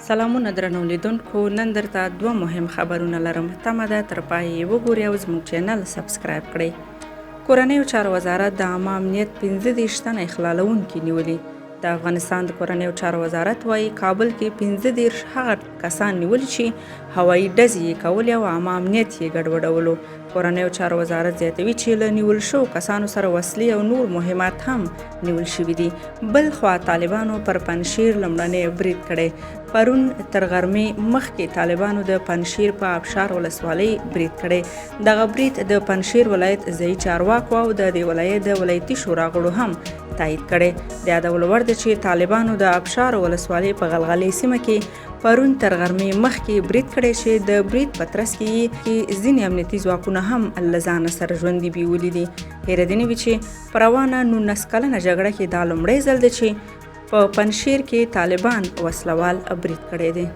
سلامونه درنو لیدونکو، نن درته دوه مهم خبرونه لرم. تمه ده تر پایه وګورئ او زموږ چینل سبسکرایب کړئ. کورنیو چارو وزارت د عامه امنیت 15 تنه اخلالوونکي نیولي. د افغانستان د کورنیو چارو وزارت وایي کابل کې 15 هغه کسان نیولي چې هوایي ډزې یې کولې او عامه امنیت یې ګډوډولو. کورنیو چارو وزارت زیاتوي چې له نیول شو کسانو سره وسلې او نور مهمات هم نیول شوي دي. بل خوا طالبانو پر پنجشیر لومړنی برید کړی. پرون تر غرمې مخکې طالبانو د پنجشیر په ابشار ولسوالۍ برید کړی. دغه برید د پنجشیر ولایت ځایي چارواکو او د دې ولایت د ولایتي شورا غړو هم تایید کړی. د یادولو وړ ده چې طالبانو د ابشار ولسوالۍ په غلغلې سیمه کې پرون تر غرمې مخکې برید کړی چې د برید په ترڅ کې ځینې امنیتي ځواکونه هم له ځانه سره ژوندي بیولي دي. هیره دې نه وي چې په روانه 19 کلنه جګړه کې دا لومړی ځل دی چې په پنجشیر کې طالبان وسلوال برید کړی دی.